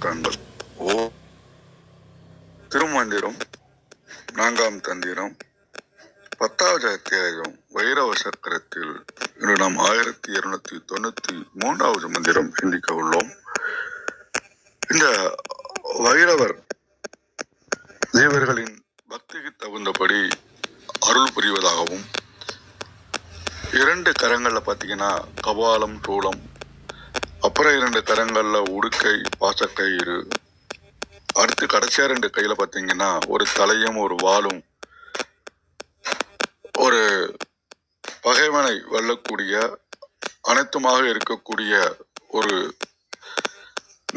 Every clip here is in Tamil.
வணக்கங்கள். ஓ திருமந்திரம் 4ஆம் தந்திரம் 10வது அத்தியாயம் வைரவ சக்கரத்தில் இன்று நாம் 1293வது மந்திரம் சிந்திக்க உள்ளோம். இந்த வைரவர் தேவர்களின் பக்திக்கு தகுந்தபடி அருள் புரிவதாகவும், 2 கரங்கள்ல பாத்தீங்கன்னா கபாலம் சூலம், அப்புறம் 2 கரங்கள்ல உடுக்கை பாசக்கயிறு, அடுத்து கடைசியா 2 கையில பாத்தீங்கன்னா ஒரு தலையும் ஒரு வாளும், ஒரு பகைவனை வெல்லக்கூடிய அனைத்துமாக இருக்கக்கூடிய ஒரு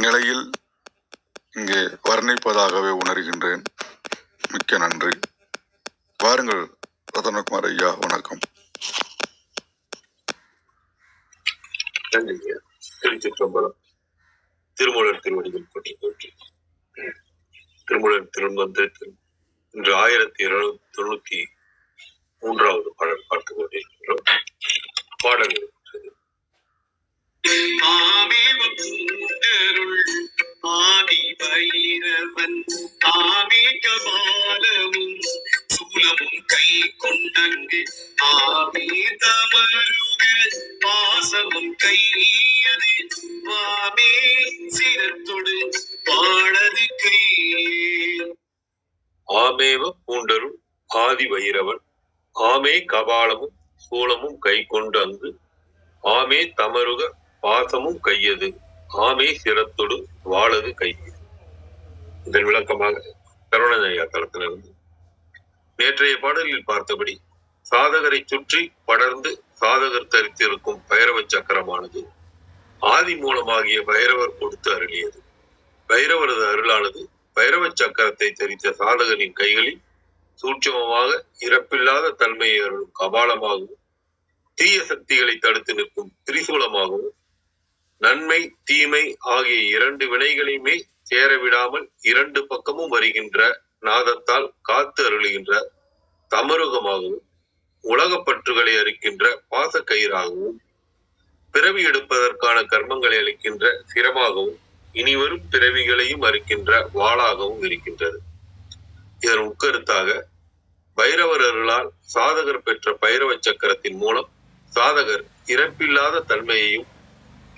நிலையில் இங்கே வர்ணிப்பதாகவே உணர்கின்றேன். மிக்க நன்றி. வாருங்கள் ரத்தனகுமார் ஐயா, வணக்கம். திருச்சிற்றம்பலம். திருமூலர் திருவடிகள் போற்றி போற்றி. திருமூலர் திருமந்திரத்தில் இன்று 1293வது பாடல் பார்த்துக் கொண்டிருக்கிறோம். பாடல்கள் ஆதி வைரவன் ஆமே கபாலமும் சூலமும் கை கொண்டங்கு ஆமே தமருக பாசமும் கையது வாமே சிரத்தொடு பாடது கை. ஆமேவ பூண்டருள் ஆதி வைரவன் ஆமே கபாலமும் சூலமும் கை கொண்டு அங்கு ஆமே தமருக பாசமும் கையது ஆமே சிரத்தொடு வாழது கை. இதன் விளக்கமாக கருணாநிதி தளத்திலிருந்து நேற்றைய பாடலில் பார்த்தபடி சாதகரை சுற்றி படர்ந்து சாதகர் தரித்திருக்கும் பைரவ சக்கரமானது ஆதி மூலமாகிய பைரவர் கொடுத்து அருளியது. பைரவரது அருளானது பைரவ சக்கரத்தை தரித்த சாதகரின் கைகளில் சூட்சமமாக இறப்பில்லாத தன்மையை அருளும் கபாலமாகவும், தீய சக்திகளை தடுத்து நிற்கும் திரிசூலமாகவும், நன்மை தீமை ஆகிய 2 வினைகளையுமே சேரவிடாமல் 2 பக்கமும் வருகின்ற நாதத்தால் காத்து அருளுகின்ற தமருகமாகவும், உலகப் பற்றுகளை அறுக்கின்ற பாசக்கயிறாகவும், பிறவி எடுப்பதற்கான கர்மங்களை அளிக்கின்ற சிரமாகவும், இனிவரும் பிறவிகளையும் அறுக்கின்ற வாளாகவும் இருக்கின்றது. இதன் உட்கருத்தாக பைரவர் அருளால் சாதகர் பெற்ற பைரவ சக்கரத்தின் மூலம் சாதகர் இறப்பில்லாத தன்மையையும்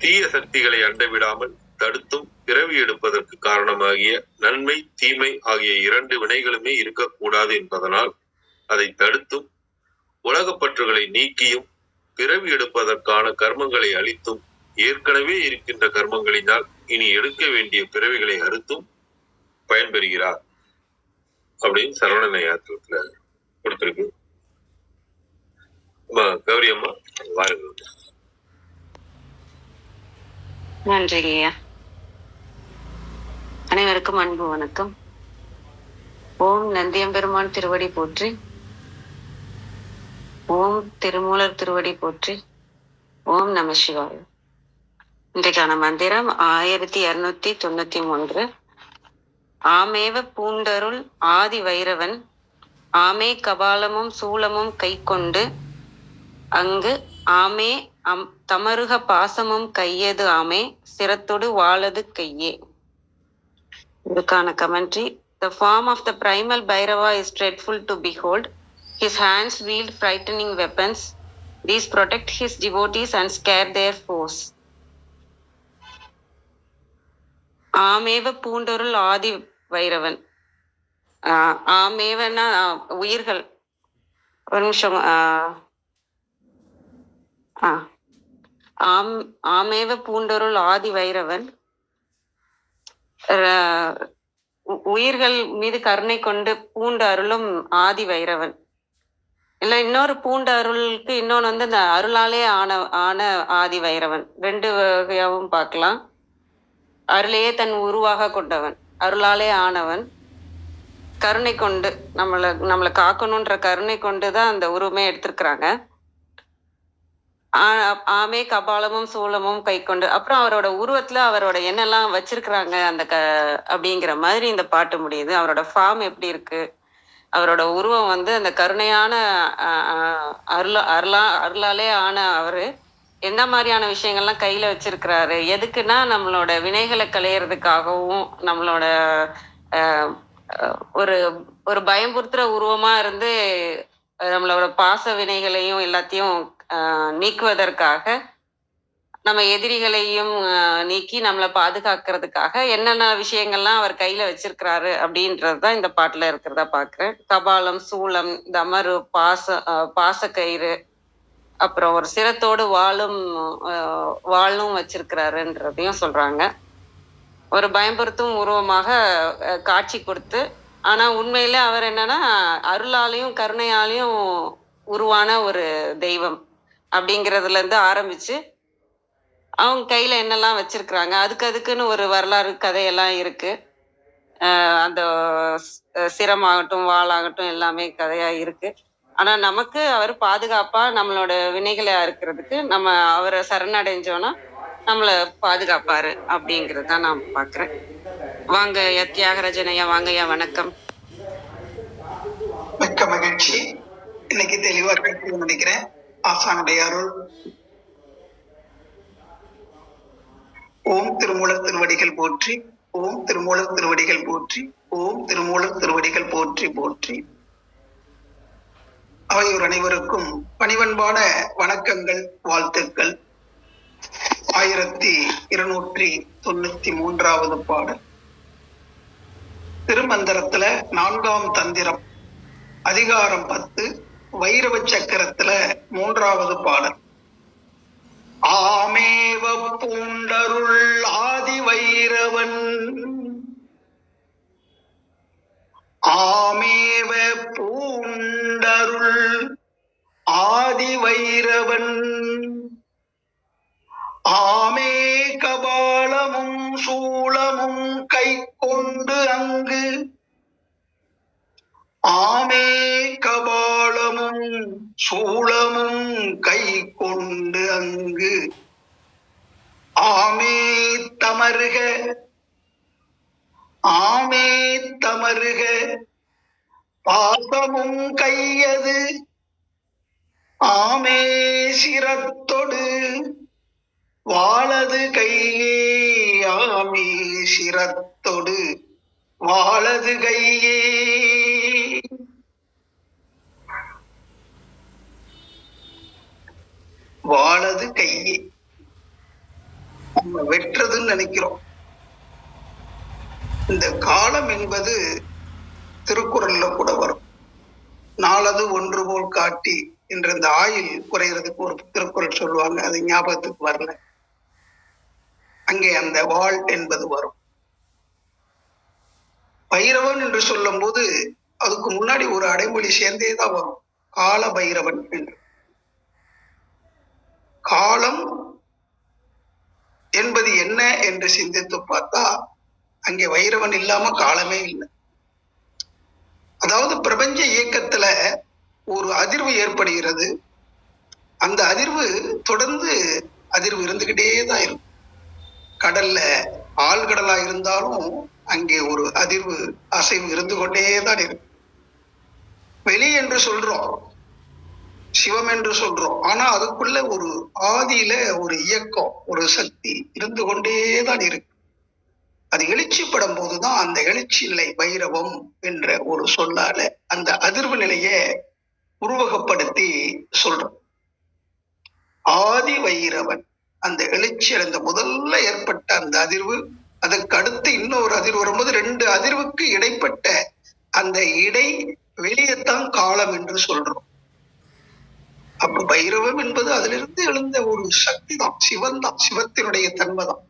தீய சக்திகளை அண்டவிடாமல் தடுத்தும் பிறவி எடுப்பதற்கு காரணமாகிய நன்மை தீமை ஆகிய 2 வினைகளுமே இருக்கக்கூடாது என்பதனால் அதை தடுத்தும் உலகப்பற்றுகளை நீக்கியும் பிறவி எடுப்பதற்கான கர்மங்களை அளித்தும் ஏற்கனவே இருக்கின்ற கர்மங்களினால் இனி எடுக்க வேண்டிய பிறவிகளை அறுத்தும் பயன்பெறுகிறார் அப்படின்னு சரவணநயாத்திரத்துல கொடுத்திருக்கு. கௌரி அம்மா வாருங்கள். நன்றி ஐயா. அனைவருக்கும் அன்பு வணக்கம். ஓம் நந்தியம்பெருமான் திருவடி போற்றி. ஓம் திருமூலர் திருவடி போற்றி. ஓம் நம சிவாய. இன்றைக்கான மந்திரம் 1293. ஆமேவ பூண்டருள் ஆதி வைரவன் ஆமே கபாலமும் சூலமும் கை கொண்டு அங்கு ஆமே தமருக பாசமும் கையது ஆமே சிரத்தொடு வாழது கையே. இதுக்கான commentary. The form of the primal Bhairava is dreadful to behold. His hands wield frightening weapons. These protect his devotees and scare their foes. ஆமேவ பூண்டருள் ஆதி வைரவன். ஆமேவனா உயிர்கள். ஒரு நிமிஷம். ஆமேவ பூண்டருள் ஆதி வைரவன் உயிர்கள் மீது கருணை கொண்டு பூண்டு அருளும் ஆதி வைரவன். இல்ல இன்னொரு பூண்டு அருளுக்கு இன்னொன்னு இந்த அருளாலே ஆன ஆதி வைரவன். 2 வகையாவும் பார்க்கலாம். அருளையே தன் உருவாக கொண்டவன், அருளாலே ஆனவன், கருணை கொண்டு நம்மளை காக்கணுன்ற கருணை கொண்டுதான் அந்த உருவமே எடுத்திருக்கிறாங்க. ஆமே கபாலமும் சூலமும் கை கொண்டு, அப்புறம் அவரோட உருவத்துல அவரோட என்னெல்லாம் வச்சிருக்கிறாங்க அப்படிங்கிற மாதிரி இந்த பாட்டு முடியுது. அவரோட ஃபார்ம் எப்படி இருக்கு, அவரோட உருவம் அந்த கருணையான அருளாலே ஆன அவரு எந்த மாதிரியான விஷயங்கள்லாம் கையில வச்சிருக்கிறாரு, எதுக்குன்னா நம்மளோட வினைகளை களையறதுக்காகவும், நம்மளோட அஹ், ஒரு ஒரு பயம்புறுத்துற உருவமா இருந்து நம்மளோட பாச வினைகளையும் எல்லாத்தையும் நீக்குவதற்காக, நம்ம எதிரிகளையும் நீக்கி நம்மளை பாதுகாக்கிறதுக்காக என்னென்ன விஷயங்கள்லாம் அவர் கையில வச்சிருக்கிறாரு அப்படின்றதுதான் இந்த பாட்டுல இருக்கிறதா பாக்குறேன். கபாலம், சூலம், தமரு, பாசக்கயிறு, அப்புறம் ஒரு சிரத்தோடு வாளும் வச்சிருக்கிறாருன்றதையும் சொல்றாங்க. ஒரு பயம்படுத்தும் உருவமாக காட்சி கொடுத்து, ஆனா உண்மையில அவர் என்னன்னா அருளாலையும் கருணையாலையும் உருவான ஒரு தெய்வம் அப்படிங்கிறதுல இருந்து ஆரம்பிச்சு அவங்க கையில என்னெல்லாம் வச்சிருக்கிறாங்க, அதுக்குன்னு ஒரு வரலாறு கதையெல்லாம் இருக்கு. அந்த சிரமாகட்டும் வாளாகட்டும் எல்லாமே கதையா இருக்கு. ஆனா நமக்கு அவர் பாதுகாப்பா நம்மளோட வினைகளை அறுக்கிறதுக்கு நம்ம அவரை சரணடைஞ்சோன்னா நம்மளை பாதுகாப்பாரு அப்படிங்கிறது தான் நான் பாக்குறேன். வாங்க ஐயா தியாகராஜன் ஐயா, வாங்க ஐயா, வணக்கம். மிக்க மகிழ்ச்சி. இன்னைக்கு தெளிவா கேட்கணும்னு நினைக்கிறேன். ஆசானுடைய அருள். ஓம் திருமூலர் திருவடிகள் போற்றி, ஓம் திருமூலர் திருவடிகள் போற்றி, ஓம் திருமூலர் திருவடிகள் போற்றி போற்றி. அவையோர் அனைவருக்கும் பணிவன்பான வணக்கங்கள், வாழ்த்துக்கள். 1293வது பாடல். திருமந்திரத்துல 4ஆம் தந்திரம், அதிகாரம் 10, வைரவ சக்கரத்துல 3வது பாடல். ஆமேவ பூண்டருள் ஆதி வைரவன், ஆமேவ பூண்டருள் ஆதி வைரவன், ஆமே கபாலமும் சூளமும் கை கொண்டு அங்கு, ஆமே கபாலமும் சூளமும் கை கொண்டு அங்கு, ஆமே தமருக, ஆமே தமருக பாசமும் கையது, ஆமே சிரத்தொடு வாழது கையே, ஆமே சிரத்தொடு வாழது கையே. வாழது கையே நம்ம வெட்டுறதுன்னு நினைக்கிறோம். இந்த காலம் என்பது திருக்குறள்ல கூட வரும். நாளது ஒன்று போல் காட்டி என்ற இந்த ஆயுள் குறைகிறதுக்கு ஒரு திருக்குறள் சொல்லுவாங்க, அது ஞாபகத்துக்கு வரல. அங்கே அந்த வாழ் என்பது வரும். பைரவன் என்று சொல்லும் போது அதுக்கு முன்னாடி ஒரு அடைமொழி சேர்ந்தேதான் வரும், கால பைரவன் என்று. காலம் என்பது என்ன என்று சிந்தித்து பார்த்தா அங்கே வைரவன் இல்லாம காலமே இல்லை. அதாவது பிரபஞ்ச இயக்கத்துல ஒரு அதிர்வு ஏற்படுகிறது. அந்த அதிர்வு தொடர்ந்து அதிர்வு இருந்துகிட்டே தான் இருக்கும். கடல்ல ஆழ்கடலா இருந்தாலும் அங்கே ஒரு அதிர்வு அசைவு இருந்து கொண்டேதான் இருக்கு. வெளி என்று சொல்றோம், சிவம் என்று சொல்றோம், ஆனா அதுக்குள்ள ஒரு ஆதியில ஒரு இயக்கம், ஒரு சக்தி இருந்து கொண்டேதான் இருக்கு. அது எழுச்சிப்படும் போதுதான் அந்த எழுச்சி நிலை பைரவம் என்ற ஒரு சொல்லால அந்த அதிர்வு நிலையை உருவகப்படுத்தி சொல்றோம். ஆதி வைரவன், அந்த எழுச்சி அடைந்த முதல்ல ஏற்பட்ட அந்த அதிர்வு, அதற்கு அடுத்து இன்னொரு அதிர்வு வரும்போது 2 அதிர்வுக்கு இடைப்பட்ட அந்த இடை வெளியத்தான் காலம் என்று சொல்றோம். அப்ப பைரவம் என்பது அதிலிருந்து எழுந்த ஒரு சக்தி தான், சிவன் தான், சிவத்தினுடைய தன்மை தான்.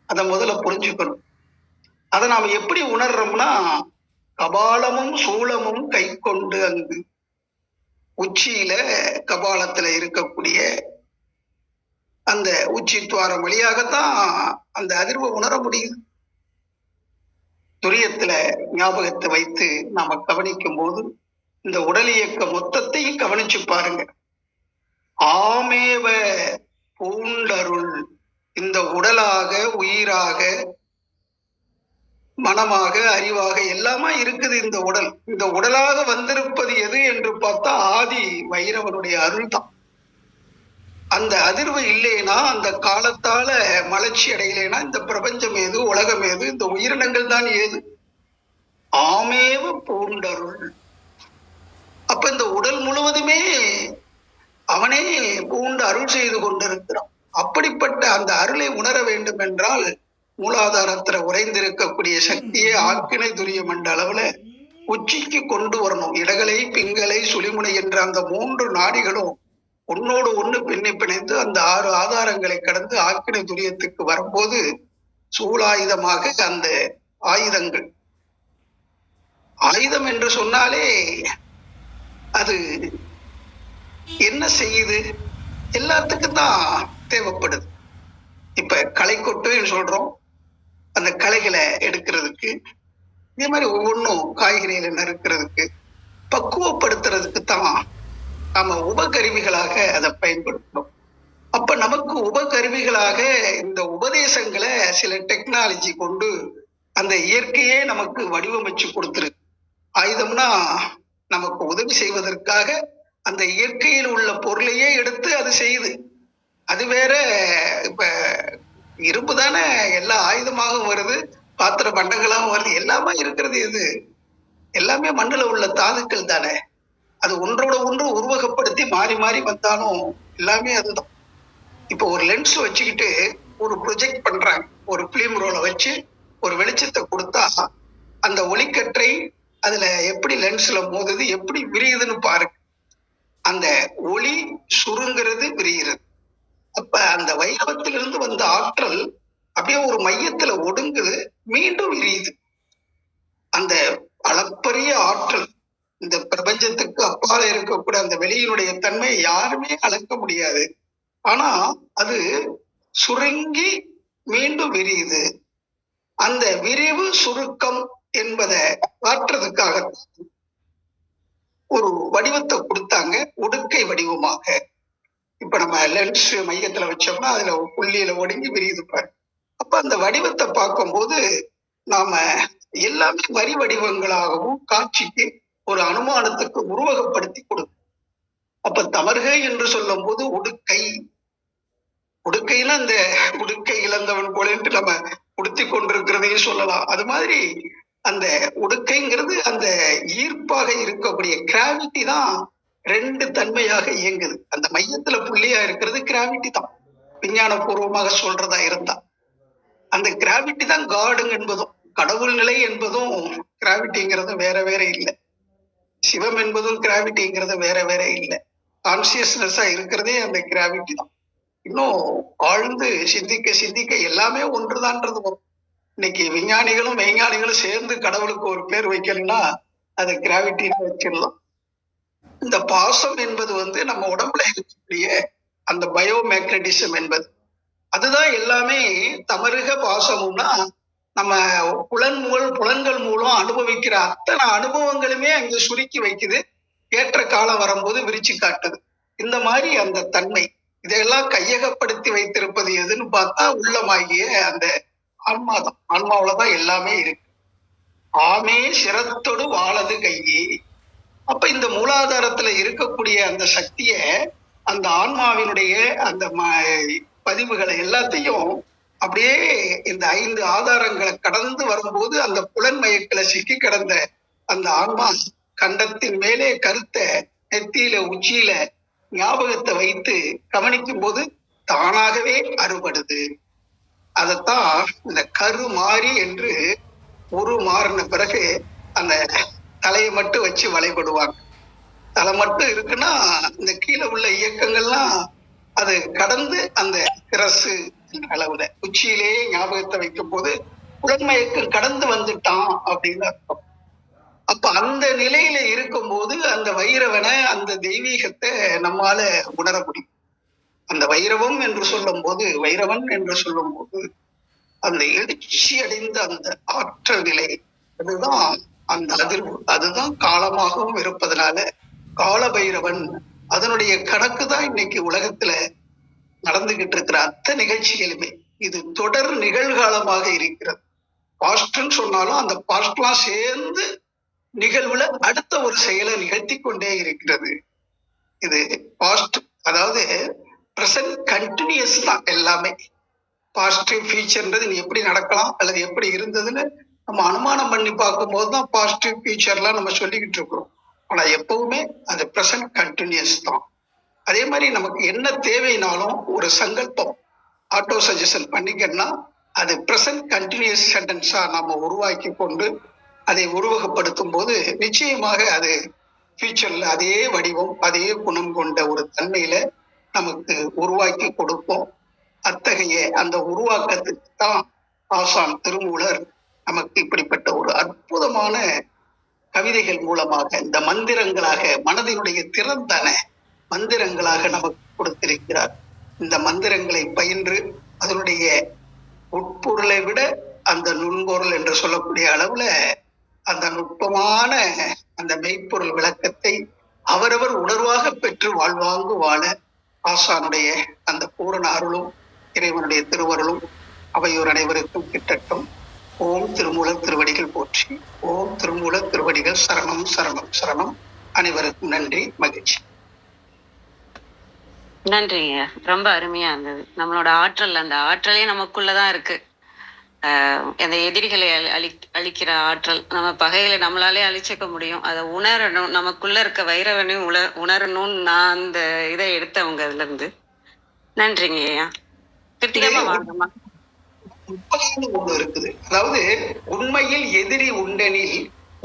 அதை முதல்ல புரிஞ்சுக்கணும். அதை நாம எப்படி உணர்றோம்னா, கபாலமும் சூளமும் கை கொண்டு அங்கு, உச்சியில கபாலத்துல இருக்கக்கூடிய அந்த உச்சி துவாரம் வழியாகத்தான் அந்த அதிர்வை உணர முடியுது. துரியத்துல ஞாபகத்தை வைத்து நாம கவனிக்கும் போது இந்த உடல் இயக்க மொத்தத்தையும் கவனிச்சு பாருங்க. ஆமேவ பூண்டருள், இந்த உடலாக, உயிராக, மனமாக, அறிவாக எல்லாமா இருக்குது இந்த உடல். இந்த உடலாக வந்திருப்பது எது என்று பார்த்தா ஆதி வைரவனுடைய அருள் தான். அந்த அதிர்வு இல்லைன்னா, அந்த காலத்தால மலர்ச்சி அடையலைன்னா இந்த பிரபஞ்சம் ஏது, உலகம் ஏது, இந்த உயிரினங்கள் தான் ஏது. ஆமேவ பூண்டருள். அப்ப இந்த உடல் முழுவதுமே அவனே பூண்டு அருள் செய்து கொண்டிருக்கிறான். அப்படிப்பட்ட அந்த அருளை உணர வேண்டும் என்றால் மூலாதாரத்துல உறைந்திருக்கக்கூடிய சக்தியை ஆக்கினை துரியம் என்ற அளவுல உச்சிக்கு கொண்டு வரணும். இடகலை, பிங்கலை, சுழிமுனை என்ற அந்த 3 நாடிகளும் ஒன்னோடு ஒண்ணு பிணைந்து அந்த 6 ஆதாரங்களை கடந்து ஆக்கினை துரியத்துக்கு வரும்போது சூலாயுதமாக அந்த ஆயுதங்கள். ஆயுதம் என்று சொன்னாலே அது என்ன செய்யுது? எல்லாத்துக்கும் தான் தேவைப்படுது. இப்ப களைக்கொட்டுன்னு சொல்றோம், அந்த களைகளை எடுக்கிறதுக்கு. இதே மாதிரி ஒவ்வொன்றும் காய்கறிகளை நறுக்கிறதுக்கு, பக்குவப்படுத்துறதுக்கு தான் நாம உபகருவிகளாக அதை பயன்படுத்தணும். அப்ப நமக்கு உபகருவிகளாக இந்த உபதேசங்களை சில டெக்னாலஜி கொண்டு அந்த இயற்கையே நமக்கு வடிவமைச்சு கொடுத்துருக்கு. ஆயுதம்னா நமக்கு உதவி செய்வதற்காக அந்த இயற்கையில் உள்ள பொருளையே எடுத்து அது செய்யுது. அது வேற. இப்ப இரும்பு தானே எல்லா ஆயுதமாகவும் வருது, பாத்திர பண்டங்களாகவும் வருது, எல்லாமே இருக்கிறது. எது? எல்லாமே மண்ணுல உள்ள தாதுக்கள் தானே. அது ஒன்றோட ஒன்று உருவகப்படுத்தி மாறி மாறி வந்தாலும் எல்லாமே அதுதான். இப்போ ஒரு லென்ஸ் வச்சுக்கிட்டு ஒரு ப்ரொஜெக்ட் பண்றாங்க, ஒரு பிலிம் ரோலை வச்சு ஒரு வெளிச்சத்தை கொடுத்தா அந்த ஒளிக்கற்றை அதுல எப்படி லென்ஸ்ல மோதுது, எப்படி விரியுதுன்னு பாருங்க. அந்த ஒளி சுருங்கிறது, விரிகிறது. அப்ப அந்த வைரவத்திலிருந்து வந்த ஆற்றல் அப்படியே ஒரு மையத்துல ஒடுங்குது, மீண்டும் விரியுது. அந்த அளப்பரிய ஆற்றல் இந்த பிரபஞ்சத்துக்கு அப்பால இருக்கக்கூடிய அந்த வெளியினுடைய தன்மை யாருமே அளக்க முடியாது. ஆனா அது சுருங்கி மீண்டும் விரியுது. அந்த விரிவு சுருக்கம் என்பதை மாற்றுறதுக்காக ஒரு வடிவத்தை கொடுத்தாங்க, உடுக்கை வடிவமாக. இப்ப நம்ம லென்ஸ் மையத்துல வச்சோம்னா அதுல புள்ளியில ஒடுங்கி விரியுது பாரு. அப்ப அந்த வடிவத்தை பார்க்கும்போது நாம எல்லாமே வரி வடிவங்களாகவும் காட்சிக்கு ஒரு அனுமானத்துக்கு உருவகப்படுத்தி கொடுக்கும். அப்ப தமர்கை என்று சொல்லும் போது உடுக்கை, உடுக்கைன்னா அந்த உடுக்கை இழந்தவன் போலன்ட்டு நம்ம உடுத்தி கொண்டிருக்கிறதையும் சொல்லலாம். அது மாதிரி அந்த உடுக்கைங்கிறது அந்த ஈர்ப்பாக இருக்கக்கூடிய கிராவிட்டி தான் 2 தன்மையாக இயங்குது. அந்த மையத்துல புள்ளியா இருக்கிறது கிராவிட்டி தான், விஞ்ஞான பூர்வமாக சொல்றதா இருந்தா. அந்த கிராவிட்டி தான் காடுங்க என்பதும், கடவுள் நிலை என்பதும் கிராவிட்டிங்கிறது வேற வேற இல்லை. சிவம் என்பதும் கிராவிட்டிங்கிறது வேற வேற இல்லை. கான்சியஸ்னஸா இருக்கிறதே அந்த கிராவிட்டி தான். இன்னும் ஆழ்ந்து சிந்திக்க சிந்திக்க எல்லாமே ஒன்றுதான்றது வரும். இன்னைக்கு விஞ்ஞானிகளும் மெய்ஞானிகளும் சேர்ந்து கடவுளுக்கு ஒரு பேர் வைக்கணும்னா அது கிராவிட்டின்னு வச்சிடலாம். இந்த பாசம் என்பது நம்ம உடம்புல இருக்கக்கூடிய அந்த பயோமேக்னடிசம் என்பது, அதுதான் எல்லாமே. தமருக பாசமும்னா நம்ம புலன்கள் மூலம் அனுபவிக்கிற அத்தனை அனுபவங்களுமே அங்க சுருக்கி வைக்குது, ஏற்ற காலம் வரும்போது விரிச்சு காட்டுது. இந்த மாதிரி அந்த தன்மை இதையெல்லாம் கையகப்படுத்தி வைத்திருப்பது எதுன்னு பார்த்தா உள்ளமாகிய அந்த ஆன்மாதான். ஆன்மாவிலதான் எல்லாமே இருக்கு. ஆமே சிரத்தோடு வாழது கையே. அப்ப இந்த மூலாதாரத்துல இருக்கக்கூடிய அந்த சக்திய, அந்த ஆன்மாவினுடைய அந்த பதிவுகளை எல்லாத்தையும் அப்படியே இந்த 5 ஆதாரங்களை கடந்து வரும்போது அந்த புலன் மயக்கில சிக்கி கிடந்த அந்த ஆன்மா கண்டத்தின் மேலே கருத்தை நெத்தியில உச்சியில ஞாபகத்தை வைத்து கவனிக்கும் போது தானாகவே அறுபடுது. அதத்தான் இந்த கரு மாறி என்று மாறின பிறகு அந்த தலையை மட்டும் வச்சு வழிபடுவாங்க. தலை மட்டும் இருக்குன்னா இந்த கீழே உள்ள இயக்கங்கள்லாம் அது கடந்து அந்த திரசு அளவுல உச்சியிலேயே ஞாபகத்தை வைக்கும் போது புலன்மயக்கம் கடந்து வந்துட்டான் அப்படின்னு அர்த்தம். அப்ப அந்த நிலையில இருக்கும்போது அந்த வைரவனை, அந்த தெய்வீகத்தை நம்மால உணர முடியும். அந்த வைரவன் என்று சொல்லும் போது அந்த எழுச்சி அடைந்த அந்த ஆற்றல் நிலை, அதுதான் அந்த அதிர்வு, அதுதான் காலமாகவும் இருப்பதனால கால பைரவன். அதனுடைய கணக்கு தான் இன்னைக்கு உலகத்துல நடந்துகிட்டு இருக்கிற அத்தனை நிகழ்ச்சிகளுமே. இது தொடர் நிகழ்காலமாக இருக்கிறது. பாஸ்ட்ன்னு சொன்னாலும் அந்த பாஸ்ட்லாம் சேர்ந்து நிகழ்வுல அடுத்த ஒரு செயலை நிகழ்த்தி கொண்டே இருக்கிறது. இது பாஸ்ட். அதாவது ப்ரெசன்ட் கண்டினியூஸ் தான் எல்லாமே. பாசிட்டிவ் ஃபியூச்சர்ன்றது நீ எப்படி நடக்கலாம் அல்லது எப்படி இருந்ததுன்னு நம்ம அனுமானம் பண்ணி பார்க்கும்போது தான் பாசிட்டிவ் ஃபியூச்சர்லாம் நம்ம சொல்லிக்கிட்டு இருக்கிறோம். ஆனா எப்பவுமே அது ப்ரெசன்ட் கண்டினியூஸ் தான். அதே மாதிரி நமக்கு என்ன தேவைனாலும் ஒரு சங்கல்பம் ஆட்டோ சஜஷன் பண்ணிக்கன்னா அது ப்ரெசன்ட் கண்டினியூஸ் சென்டென்ஸா நம்ம உருவாக்கி கொண்டு அதை உருவகப்படுத்தும் போது நிச்சயமாக அது ஃபியூச்சர்ல அதே வடிவம் அதே குணம் கொண்ட ஒரு தன்மையில நமக்கு உருவாக்கி கொடுப்போம். அத்தகைய அந்த உருவாக்கத்துக்கு தான் ஆசான் திருமூலர் நமக்கு இப்படிப்பட்ட ஒரு அற்புதமான கவிதைகள் மூலமாக இந்த மந்திரங்களாக மனதினுடைய திறந்தான மந்திரங்களாக நமக்கு கொடுத்திருக்கிறார். இந்த மந்திரங்களை பயின்று அதனுடைய உட்பொருளை விட அந்த நுண்பொருள் என்று சொல்லக்கூடிய அளவுல அந்த நுட்பமான அந்த மெய்ப்பொருள் விளக்கத்தை அவரவர் உணர்வாக பெற்று வாழ்வாங்கு வாழ ஆசானுடைய அந்த பூரண அருளும் இறைவனுடைய திருவருளும் அவையோர் அனைவருக்கும் கிட்டட்டும். ஓம் திருமூலர் திருவடிகள் போற்றி. ஓம் திருமூலர் திருவடிகள் சரணம் சரணம் சரணம். அனைவருக்கும் நன்றி, மகிழ்ச்சி. நன்றிங்க. ரொம்ப அருமையா இருந்தது. நம்மளோட ஆற்றல், அந்த ஆற்றலே நமக்குள்ளதான் இருக்கு. அந்த எதிரிகளை அழிக்கிற ஆற்றல், நம்ம பகைகளை நம்மளாலே அழிச்சுக்க முடியும். அதை உணரணும், நமக்குள்ள இருக்க வைரவனையும் உணரணும்னு நான் அந்த இதை எடுத்தவங்க அதுல இருந்து. நன்றிங்க ஐயா. கிருத்திகமா வாங்கம்மா. ஒண்ணு இருக்குது. அதாவது உண்மையில் எதிரி உண்டெனில்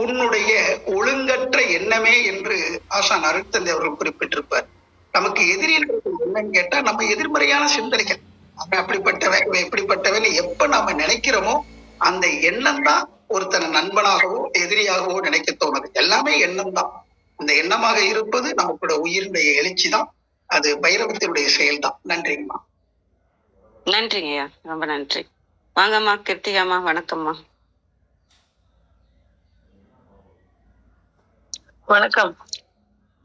உன்னுடைய ஒழுங்கற்ற எண்ணமே என்று ஆசான் அருட்தந்தை அவர்கள் குறிப்பிட்டிருப்பார். நமக்கு எதிரில் என்னன்னு கேட்டா நம்ம எதிர்மறையான சிந்தனைகள், அவன் அப்படிப்பட்டவன் இவன் எப்படிப்பட்டவன் எப்ப நாம நினைக்கிறோமோ அந்த எண்ணம் தான் ஒருத்தனை நண்பனாகவோ எதிரியாகவோ நினைக்க தோணுது. எல்லாமே எண்ணம் தான். அந்த எண்ணமாக இருப்பது நமக்குடைய உயிருடைய எழுச்சி தான். அது பைரவத்தினுடைய செயல் தான். நன்றிங்கம்மா. நன்றிங்க ஐயா, ரொம்ப நன்றி. வாங்கம்மா கிருத்திகாமா. வணக்கம்மா. வணக்கம்.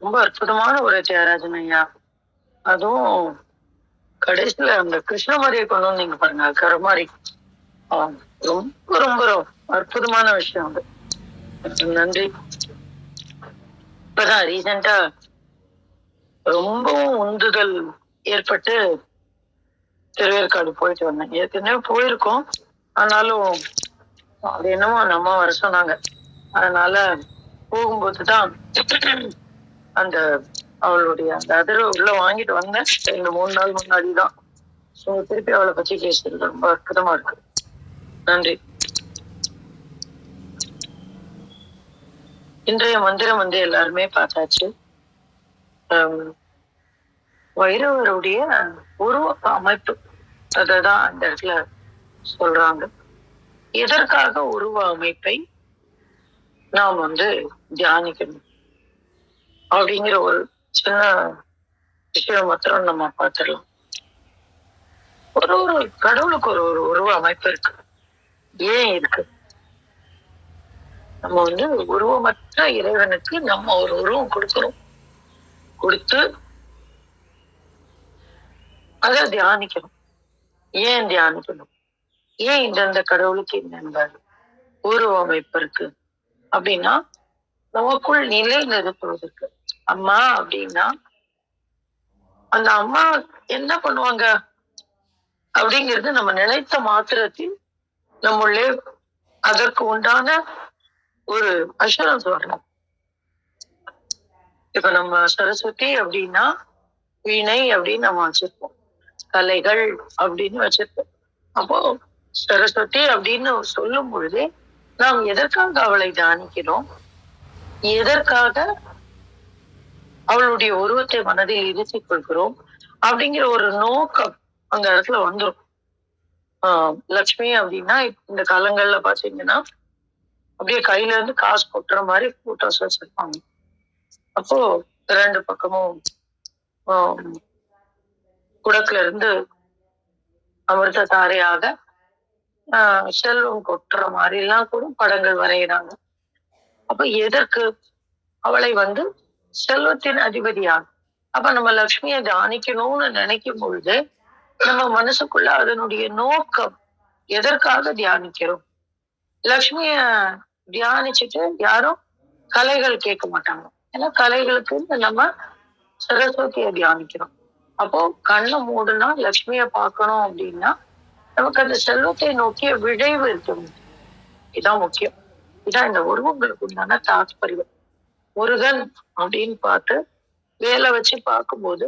ரொம்ப அற்புதமான ஒரு தியாகராஜன் ஐயா. அதுவும் கடைசியில அந்த கிருஷ்ணமாரியை கொண்டு வந்தீங்க பாருங்க, கருமாரி. ரொம்ப ரொம்ப அற்புதமான விஷயம் அது. நன்றி. இப்பதான் ரீசெண்டா ரொம்பவும் உந்துதல் ஏற்பட்டு திருவேற்காடு போயிட்டு வந்தேன். ஏற்கனவே போயிருக்கோம், ஆனாலும் அது என்னமோ நம்ம வர சொன்னாங்க. அதனால போகும்போதுதான் அந்த அவளுடைய அந்த அதிர்வு உள்ள வாங்கிட்டு வந்தேன். 2-3 நாள் முன்னாடிதான். திருப்பி அவளை பத்தி பேசுறது ரொம்ப அற்புதமா இருக்கு. நன்றி. இன்றைய மந்திரம் எல்லாருமே பார்த்தாச்சு. வைரவருடைய உருவ அமைப்பு அததான் அந்த இடத்துல சொல்றாங்க. எதற்காக உருவ அமைப்பை நாம் தியானிக்கணும் அப்படிங்கிற ஒரு சின்ன விஷயம் மாத்திரம் நம்ம பார்த்துடலாம். ஒரு கடவுளுக்கு ஒரு உருவ அமைப்பு இருக்கு. ஏன் இருக்கு? நம்ம உருவமற்ற இறைவனுக்கு நம்ம ஒரு உருவம் கொடுக்கணும். கொடுத்து அதை தியானிக்கணும். ஏன் தியானிக்கணும்? ஏன் இந்த கடவுளுக்கு இந்த உருவ அமைப்பு இருக்கு அப்படின்னா, நமக்குள் நிலை நிறுத்துவதற்கு. அம்மா அப்படின்னா அந்த அம்மா என்ன பண்ணுவாங்க அப்படிங்கிறது நம்ம நினைத்த மாத்திரத்தில் நம்மளே அதற்கு உண்டான ஒரு அஷூரன்ஸ் வரணும். இப்ப நம்ம சரஸ்வதி அப்படின்னா வீணை அப்படின்னு நம்ம வச்சிருப்போம், கலைகள் அப்படின்னு வச்சிருப்போம். அப்போ சரஸ்வதி அப்படின்னு சொல்லும் பொழுதே நாம் எதற்காக அவளை தியானிக்கிறோம், எதற்காக அவளுடைய உருவத்தை மனதில் இருத்திக் கொள்கிறோம் அப்படிங்கிற ஒரு நோக்கம் அந்த இடத்துல வந்துடும். லட்சுமி அப்படின்னா இந்த காலங்கள்ல பாத்தீங்கன்னா அப்படியே கையில இருந்து காசு கொட்டுற மாதிரி போட்டோஸ் வச்சிருப்பாங்க. அப்போ 2 பக்கமும் குடத்துல இருந்து அமிர்த தாரையாக செல்வம் கொட்டுற மாதிரி எல்லாம் கூட படங்கள் வரைகிறாங்க. அப்ப எதற்கு அவளை செல்வத்தின் அதிபதியாக, அப்ப நம்ம லட்சுமியை தியானிக்கணும்னு நினைக்கும் பொழுது நம்ம மனசுக்குள்ள அதனுடைய நோக்கம், எதற்காக தியானிக்கிறோம். லட்சுமிய தியானிச்சுட்டு யாரும் கலைகள் கேட்க மாட்டாங்க. ஏன்னா கலைகளுக்கு நம்ம சரஸ்வதியை தியானிக்கிறோம். அப்போ கண்ணை மூடுனா லட்சுமிய பார்க்கணும் அப்படின்னா நமக்கு அந்த செல்வத்தை நோக்கிய விழைவு இருக்கும். இதான் முக்கியம். இதான் இந்த உருவங்களுக்கு உண்டான தாத்பரியம். முருகன் அப்படின்னு பார்த்து வேலை வச்சு பார்க்கும்போது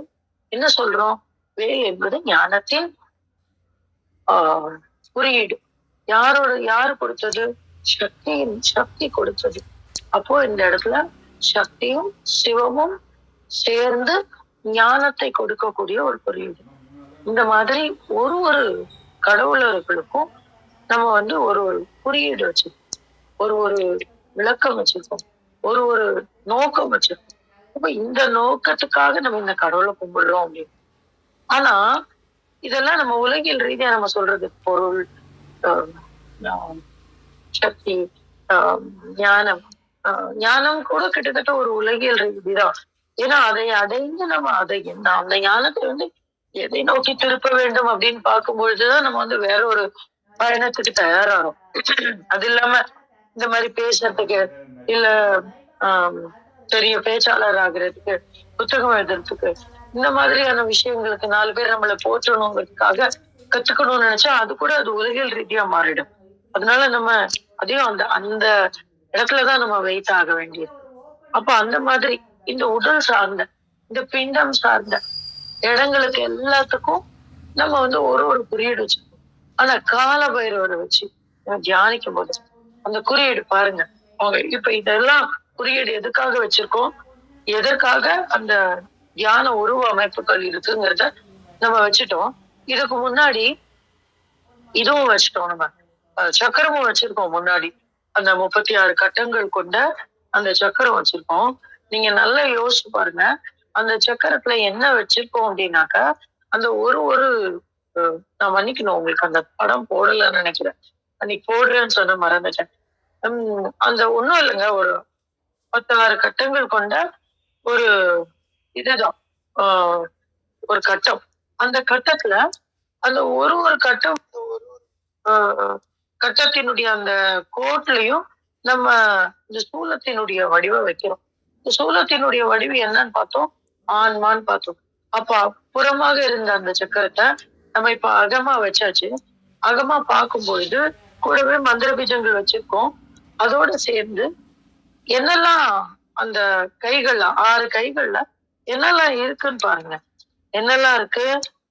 என்ன சொல்றோம்? வேல் என்பது ஞானத்தின் குறியீடு. யாரு கொடுத்தது? சக்தி கொடுத்தது. அப்போ இந்த இடத்துல சக்தியும் சிவமும் சேர்ந்து ஞானத்தை கொடுக்கக்கூடிய ஒரு குறியீடு. இந்த மாதிரி ஒரு கடவுளர்களுக்கும் நம்ம ஒரு குறியீடு வச்சிருக்கோம், ஒரு விளக்கம் வச்சிருக்கோம், ஒரு நோக்கம் வச்சிருக்கோம். அப்ப இந்த நோக்கத்துக்காக நம்ம இந்த கடவுளை கும்பிடுறோம் அப்படின்னு. ஆனா இதெல்லாம் நம்ம உலகியல் ரீதியா நம்ம சொல்றது பொருள், சக்தி, ஞானம். ஞானம் கூட கிட்டத்தட்ட ஒரு உலகியல் ரீதிதான். ஏன்னா அதை அடைந்து நம்ம அந்த ஞானத்தை எதை நோக்கி திருப்ப வேண்டும் அப்படின்னு பார்க்கும்பொழுதுதான் நம்ம வேற ஒரு பயணத்துக்கு தயாராகும். அது இல்லாம இந்த மாதிரி பேசுறதுக்கு இல்ல பெரிய பேச்சாளர் ஆகுறதுக்கு, புத்தகம் எழுதுறதுக்கு, இந்த மாதிரியான விஷயங்களுக்கு 4 பேர் நம்மளை போற்றணுங்கிறதுக்காக கத்துக்கணும்னு நினைச்சா அது உலகியல் ரீதியா மாறிடும். அதனால நம்ம அதையும் அந்த இடத்துலதான் நம்ம வெயிட் ஆக வேண்டியது. அப்ப அந்த மாதிரி இந்த உடல் சார்ந்த, இந்த பிண்டம் சார்ந்த இடங்களுக்கு எல்லாத்துக்கும் நம்ம ஒரு குறியீடு வச்சிருக்கோம். ஆனா கால பைரவரை வச்சு தியானிக்கும் போது அந்த குறியீடு பாருங்க. அவங்க இப்ப இதெல்லாம் குறியீடு எதுக்காக வச்சிருக்கோம், எதற்காக அந்த தியான உருவ அமைப்புகள் இருக்குங்கிறத நம்ம வச்சுட்டோம். இதுக்கு முன்னாடி இதுவும் வச்சுட்டோம். நம்ம சக்கரமும் வச்சிருக்கோம். முன்னாடி அந்த 36 கட்டங்கள் கொண்ட அந்த சக்கரம் வச்சிருக்கோம். நீங்க நல்லா யோசிச்சு பாருங்க. அந்த சக்கரத்துல என்ன வச்சிருக்கோம் அப்படின்னாக்கா, அந்த ஒரு நான் மன்னிக்கணும், உங்களுக்கு அந்த படம் போடலன்னு நினைக்கிறேன். அன்னைக்கு போடுறேன்னு சொன்ன மறந்துட்டேன். அந்த ஒண்ணும் இல்லைங்க, ஒரு 16 கட்டங்கள் கொண்ட ஒரு இதுதான் ஒரு கட்டம். அந்த கட்டத்துல அந்த ஒரு கட்டம் கட்டத்தினுடைய அந்த கோட்லயும் நம்ம இந்த சூலத்தினுடைய வடிவம் வைக்கிறோம். இந்த சூலத்தினுடைய வடிவு என்னன்னு பார்த்தோம், ஆன்மான்னு பார்த்தோம். அப்ப புறமாக இருந்த அந்த சக்கரத்தை நம்ம இப்ப அகமா வச்சாச்சு. அகமா பார்க்கும் பொழுது கூடவே மந்திர பீஜங்கள் வச்சிருக்கோம். அதோட சேர்ந்து என்னெல்லாம் அந்த கைகள்ல 6 கைகள்ல என்னெல்லாம் இருக்குன்னு பாருங்க. என்னெல்லாம் இருக்கு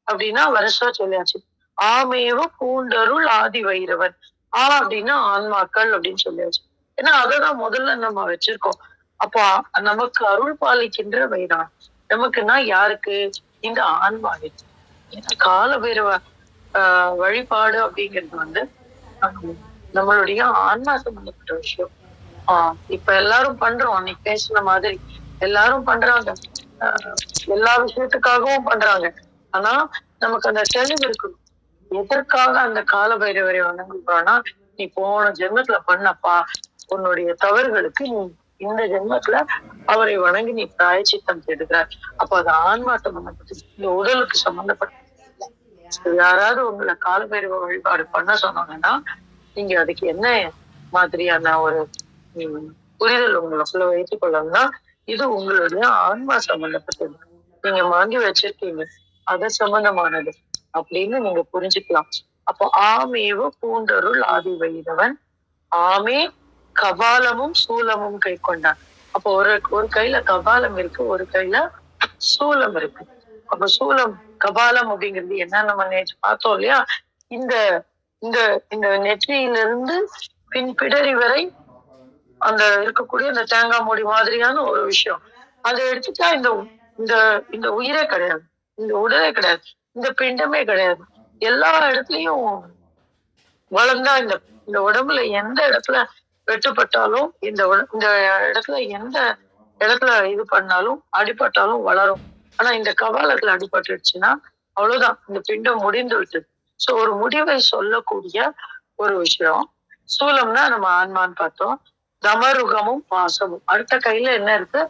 அப்படின்னா வருஷா சொல்லியாச்சு. ஆமேவ பூண்டருள் ஆதி வைரவன். அப்படின்னா ஆன்மாக்கள் அப்படின்னு சொல்லியாச்சு. ஏன்னா அததான் முதல்ல நம்ம வச்சிருக்கோம். அப்போ நமக்கு அருள் பாலிக்கின்ற வைரவன் நமக்குன்னா யாருக்கு? இந்த ஆன்மாவிற்கு. ஏன்னா கால பைரவ வழிபாடு அப்படிங்கிறது நம்மளுடைய ஆன்மா சம்பந்தப்பட்ட விஷயம். இப்ப எல்லாரும் பண்றோம். அன்னைக்கு பேசின மாதிரி எல்லாரும் பண்றாங்க. எல்லா விஷயத்துக்காகவும் பண்றாங்க. ஆனா நமக்கு அந்த தெளிவு இருக்கணும். எதற்காக அந்த கால பைரவரை வணங்குறோம்னா, நீ போன ஜென்மத்துல பண்ணப்பா உன்னுடைய தவறுகளுக்கு நீ இந்த ஜென்மத்துல அவரை வணங்கி நீ பிராயச்சித்தம் தேடுகிறார். அப்ப அது ஆன்மா சம்பந்தப்பட்டது, இந்த உடலுக்கு சம்பந்தப்பட்டது. யாராவது உங்களை கால பைரவ வழிபாடு பண்ண சொன்னாங்கன்னா நீங்க அதுக்கு என்ன மாதிரியான ஒரு புரிதல் உங்களுக்குள்ள வைத்துக் கொள்ளணும்னா, இது உங்களுடைய ஆன்மா சம்பந்தப்பட்டது, நீங்க வாங்கி வச்சிருக்கீங்க, அது சம்பந்தமானது அப்படின்னு நீங்க புரிஞ்சுக்கலாம். அப்போ ஆமேவ பூண்டருள் ஆதி வைரவன், ஆமே கபாலமும் சூலமும் கை கொண்டான். அப்போ ஒரு கையில கபாலம் இருக்கு, ஒரு கையில சூலம் இருக்கு. அப்ப சூலம் கபாலம் அப்படிங்கிறது என்ன நம்ம நேற்று பார்த்தோம் இல்லையா? இந்த இந்த இந்த நெற்றியிலிருந்து பின்பிடரி வரை அந்த இருக்கக்கூடிய அந்த தேங்காய் மூடி மாதிரியான ஒரு விஷயம். அதை எடுத்துட்டா இந்த இந்த இந்த உயிரே கிடையாது, இந்த உடலே கிடையாது, இந்த பிண்டமே கிடையாது. எல்லா இடத்துலயும் வளர்ந்தா இந்த உடம்புல எந்த இடத்துல வெட்டுப்பட்டாலும், இந்த இடத்துல எந்த இடத்துல இது பண்ணாலும் அடிபட்டாலும் வளரும். ஆனா இந்த கபாலத்துல அடிபட்டுடுச்சுன்னா அவ்வளவுதான், இந்த பிண்டம் முடிந்து விட்டது. சோ ஒரு முடிவை சொல்லக்கூடிய ஒரு விஷயம். சூலம்னா நம்ம ஆன்மான்னு பார்த்தோம். தமருகமும் பாசமும். அடுத்த கையில என்ன இருக்கு?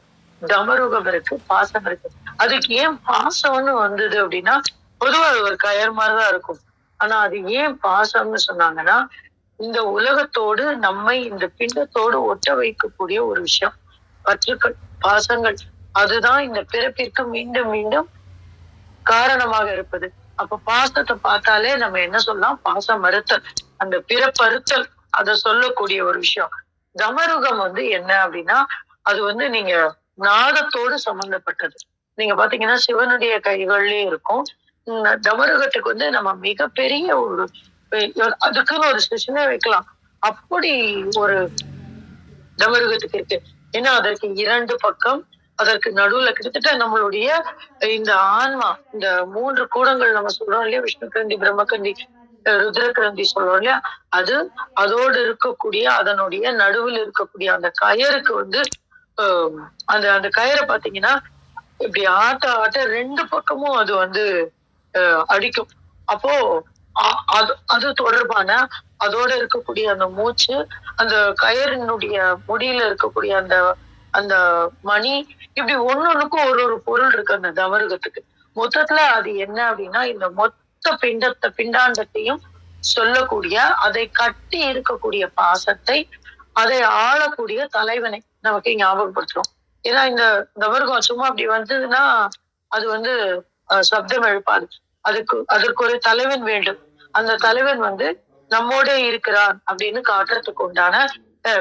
தமருகம் இருக்கு, பாசம் இருக்கு. அதுக்கு ஏன் பாசம்னு வந்தது அப்படின்னா, பொதுவா அது ஒரு கயர் மாதிரிதான் இருக்கும். ஆனா அது ஏன் பாசம்னு சொன்னாங்கன்னா, இந்த உலகத்தோடு நம்மை இந்த பிண்டத்தோடு ஒட்ட வைக்கக்கூடிய ஒரு விஷயம். பற்றுக்கள், பாசங்கள், அதுதான் இந்த பிறப்பிற்கு மீண்டும் மீண்டும் காரணமாக இருப்பது. அப்ப பாசத்தை பார்த்தாலே நம்ம என்ன சொல்லலாம், பாசம் மறுத்தல், அந்த பிறப்பறுத்தல், அதை சொல்லக்கூடிய ஒரு விஷயம். தமருகம் என்ன அப்படின்னா, அது நீங்க நாதத்தோடு சம்பந்தப்பட்டது. நீங்க பாத்தீங்கன்னா சிவனுடைய கைகள்லயும் இருக்கும். தமருகத்துக்கு நம்ம மிகப்பெரிய ஒரு அதுக்குன்னு ஒரு செஷனே வைக்கலாம். அப்படி ஒரு தமருகத்துக்கு இருக்கு. ஏன்னா அதற்கு 2 பக்கம், அதற்கு நடுவுல கிட்டத்தட்ட நம்மளுடைய இந்த ஆன்மா, இந்த 3 கூடங்கள் நம்ம சொல்றோம் இல்லையா, விஷ்ணு கிரந்தி, பிரம்ம கிரந்தி, ருத்ர கிரந்தி சொல்றோம் இல்லையா, அது அதோடு இருக்கக்கூடிய அதனுடைய நடுவில் இருக்கக்கூடிய அந்த கயருக்கு அந்த அந்த கயிறை பாத்தீங்கன்னா இப்படி ஆட்ட ஆட்ட 2 பக்கமும் அது அடிக்கும். அப்போ அது அது தொடர்பான அதோட இருக்கக்கூடிய அந்த மூச்சு, அந்த கயறினுடைய முடியில இருக்கக்கூடிய அந்த அந்த மணி, இப்படி ஒன்னொன்னுக்கும் ஒரு ஒரு பொருள் இருக்கு அந்த தமருகத்துக்கு. மொத்தத்துல அது என்ன அப்படின்னா, இந்த மொத்த பிண்டாண்டத்தையும் சொல்லக்கூடிய, அதை கட்டி இருக்கக்கூடிய பாசத்தை, அதை ஆளக்கூடிய தலைவனை நமக்கு ஞாபகப்படுத்துறோம். ஏன்னா இந்த தமருகம் சும்மா அப்படி வந்ததுன்னா அது சப்தம் எழுப்பாது. அதற்கு ஒரு தலைவன் வேண்டும். அந்த தலைவன் நம்மோட இருக்கிறான் அப்படின்னு காட்டுறதுக்கு உண்டான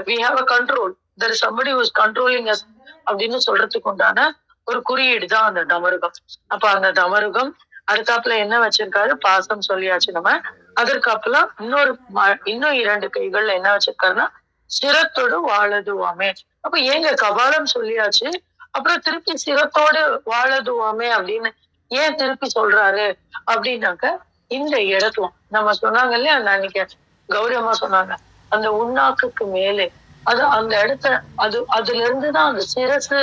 we have a control, there is somebody who is controlling us அப்படின்னு சொல்றதுக்கு உண்டான ஒரு குறியீடு தான் அந்த தமருகம். அப்ப அந்த தமருகம் அடுத்தாப்புல என்ன வச்சிருக்காரு, பாசம் சொல்லியாச்சு நம்ம. அதற்காப்புல இன்னும் 2 கைகள்ல என்ன வச்சிருக்காருன்னா, சிரத்தோடு வாழதுவாமே. அப்ப ஏங்க கபாலம் சொல்லியாச்சு, அப்புறம் திருப்பி சிரத்தோடு வாழதுவாமே அப்படின்னு ஏன் திருப்பி சொல்றாரு அப்படின்னாக்க, இந்த இடத்துல நம்ம சொன்னாங்க இல்லையா, அன்னைக்கு கௌரி அம்மா சொன்னாங்க, அந்த உண்ணாக்குக்கு மேலே அந்த இடத்த அதுல இருந்துதான் அந்த சிரசு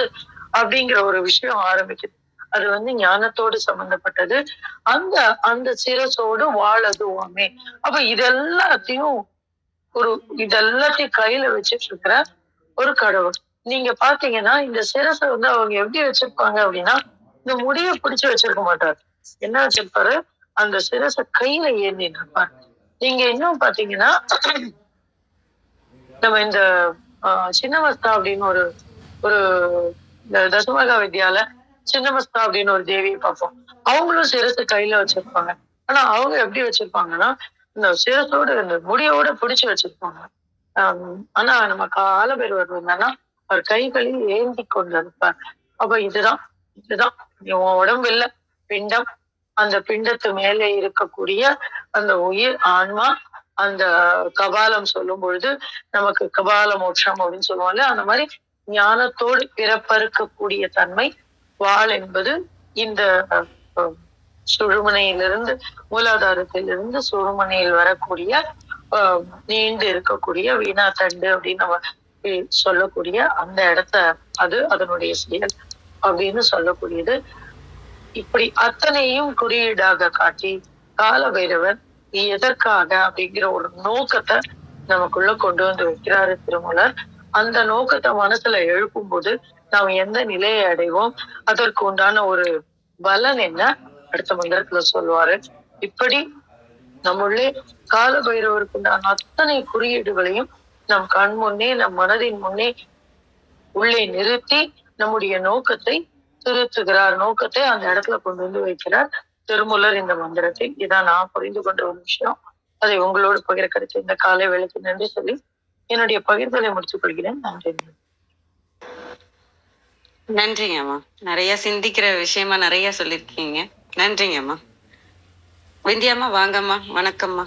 அப்படிங்கிற ஒரு விஷயம் ஆரம்பிக்குது. அது ஞானத்தோடு சம்பந்தப்பட்டது. அந்த அந்த சிரசோடு வாழதுவாமே. அப்ப இதெல்லாத்தையும் கையில வச்சிட்டு இருக்கிற ஒரு கடவுள். நீங்க பாத்தீங்கன்னா இந்த சிரசை அவங்க எப்படி வச்சிருப்பாங்க அப்படின்னா, இந்த முடிய பிடிச்சு வச்சிருக்க மாட்டாரு. என்ன வச்சிருப்பாரு, அந்த சிரசை கையில ஏந்திட்டு இருப்பாரு. நீங்க இன்னும் பாத்தீங்கன்னா, நம்ம இந்த சின்னமஸ்தா அப்படின்னு ஒரு தசமகா வித்யால சின்னமஸ்தா அப்படின்னு ஒரு தேவியை பார்ப்போம். அவங்களும் சிரசு கையில வச்சிருப்பாங்க. ஆனா அவங்க எப்படி வச்சிருப்பாங்கன்னா, இந்த சிரசோட இந்த முடியோட பிடிச்சு வச்சிருப்பாங்க. ஆனா நம்ம காலபைரவர் என்னன்னா, அவர் கைகளில் ஏந்தி கொண்டிருப்பார். அப்ப இதுதான் உன் உடம்பு இல்ல, பிண்டம். அந்த பிண்டத்து மேலே இருக்கக்கூடிய அந்த உயிர் ஆன்மா, அந்த கபாலம் சொல்லும் பொழுது நமக்கு கபால மோட்சம் அப்படின்னு சொல்லுவாங்க. அந்த மாதிரி ஞானத்தோடு பிறப்பறுக்கக்கூடிய தன்மை வாள் என்பது இந்த சுழுமனையிலிருந்து, மூலாதாரத்திலிருந்து சுழுமனையில் வரக்கூடிய நீண்டு இருக்கக்கூடிய வீணா தண்டு அப்படின்னு நம்ம சொல்லக்கூடிய அந்த இடத்த அதனுடைய செயல் அப்படின்னு சொல்லக்கூடியது. இப்படி அத்தனையும் குறியீடாக காட்டி கால பைரவர் எதற்காக அப்படிங்கிற ஒரு நோக்கத்தை நமக்குள்ள கொண்டு வைக்கிறாரு திருமூலர். அந்த நோக்கத்தை மனசுல எழுப்பும் போது நாம் எந்த நிலையை அடைவோம், அதற்கு உண்டான ஒரு பலன் என்ன அடுத்த மந்திரத்துல சொல்லுவாரு. இப்படி நம்முள்ளே கால பைரவருக்கு உண்டான அத்தனை குறியீடுகளையும் நம் கண் முன்னே, நம் மனதின் முன்னே உள்ளே நிறுத்தி நம்முடைய நோக்கத்தை திருத்துகிறார். நோக்கத்தை அந்த இடத்துல கொண்டு வைக்கிறார் திருமூலர் இந்த மந்திரத்தை. இதான் நான் புரிந்து கொண்ட ஒரு விஷயம். அதை உங்களோடு பகிர கிடைச்ச இந்த காலை வேளைக்கு நன்றி சொல்லி என்னுடைய பகிர்தலை முடித்துக் கொள்கிறேன். நன்றி. நன்றிங்க அம்மா. நிறைய சிந்திக்கிற விஷயமா நிறைய சொல்லியிருக்கீங்க. நன்றிங்க அம்மா. விந்தியாம்மா வாங்கம்மா. வணக்கம்மா.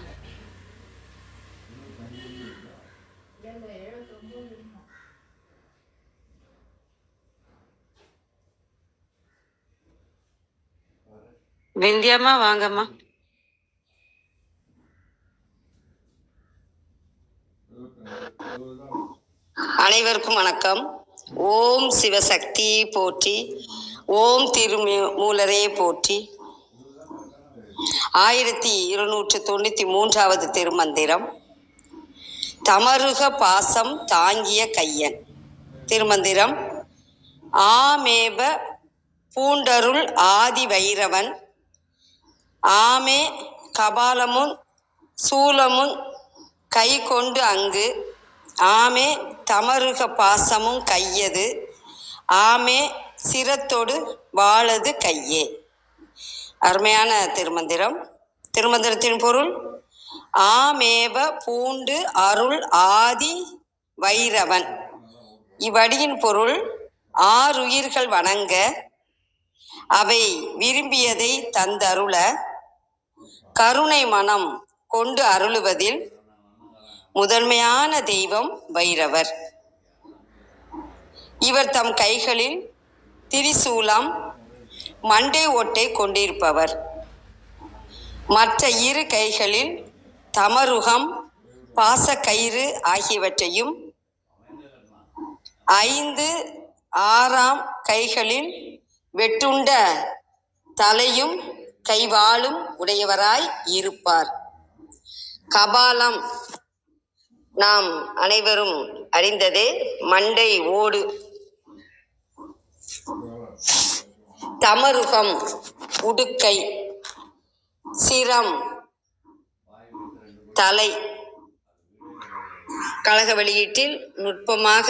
விந்தியாம்மா வாங்கம்மா. அனைவருக்கும் வணக்கம். ஓம் சிவசக்தி போற்றி, ஓம் திருமூலரே போற்றி. 1293வது திருமந்திரம். தமருக பாசம் தாங்கிய கையன். திருமந்திரம். ஆமேப பூண்டருள் ஆதி வைரவன், ஆமே கபாலமும் சூலமும் கை கொண்டு அங்கு, ஆமே தமருக பாசமும் கையது, ஆமே சிரத்தொடு வாழது கையே. அருமையான திருமந்திரம். திருமந்திரத்தின் பொருள்: ஆமேவ பூண்டு அருள் ஆதி வைரவன். இவ்வடியின் பொருள்: ஆறுயிர்கள் வணங்க, அவை விரும்பியதை தந்தருள, கருணை மனம் கொண்டு அருளுவதில் முதன்மையான தெய்வம் பைரவர். இவர் தம் கைகளில் திரிசூலம், மண்டை ஓட்டை கொண்டிருப்பவர். மற்ற இரு கைகளில் தமருகம், பாசக்கயிறு ஆகியவற்றையும், 5 6ஆம் கைகளில் வெட்டுண்ட தலையும் கைவாளும் உடையவராய் இருப்பார். கபாலம் நாம் அனைவரும் அறிந்ததே, மண்டை ஓடு. தமருகம் உடுக்கை, சிரம் தலை. கழக வெளியீட்டில் நுட்பமாக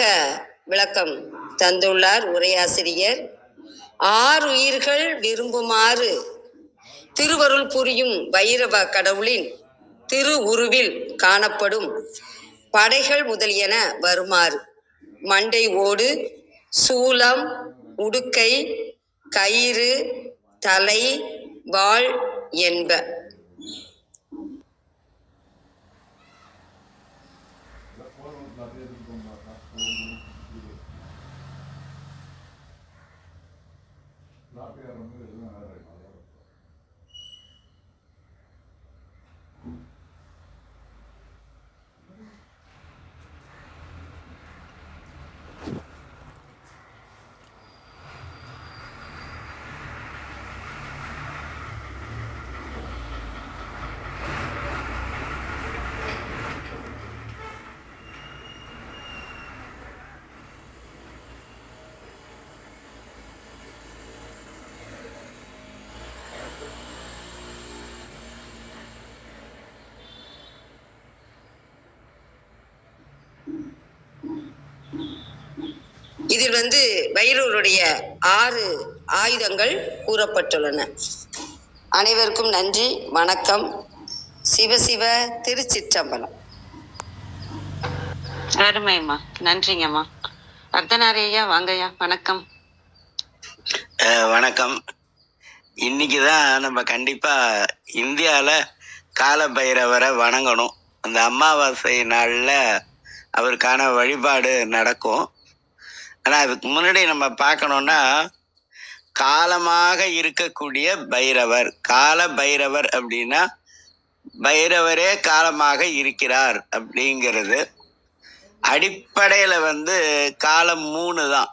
விளக்கம் தந்துள்ளார் உரையாசிரியர். ஆறுயிர்கள் விரும்புமாறு திருவருள் புரியும் வைரவ கடவுளின் திரு உருவில் காணப்படும் படைகள் முதலியன வருமாறு: மண்டை ஓடு, சூலம், உடுக்கை, கயிறு, தலை, வாள் என்ப. இதில் பைரவருடைய 6 ஆயுதங்கள் கூறப்பட்டுள்ளன. அனைவருக்கும் நன்றி, வணக்கம். சிவசிவ திருச்சிற்றம்பலம். அருமைம்மா, நன்றிங்கம்மா. அர்த்தநாரையா வாங்கய்யா, வணக்கம். வணக்கம். இன்னைக்கு தான் நம்ம கண்டிப்பா இந்தியாவில் கால பைரவரை வணங்கணும். அந்த அமாவாசை நாளில் அவருக்கான வழிபாடு நடக்கும். ஆனால் அதுக்கு முன்னாடி நம்ம பார்க்கணுன்னா, காலமாக இருக்கக்கூடிய பைரவர், கால பைரவர் அப்படின்னா பைரவரே காலமாக இருக்கிறார் அப்படிங்கிறது. அடிப்படையில் காலம் 3 தான்.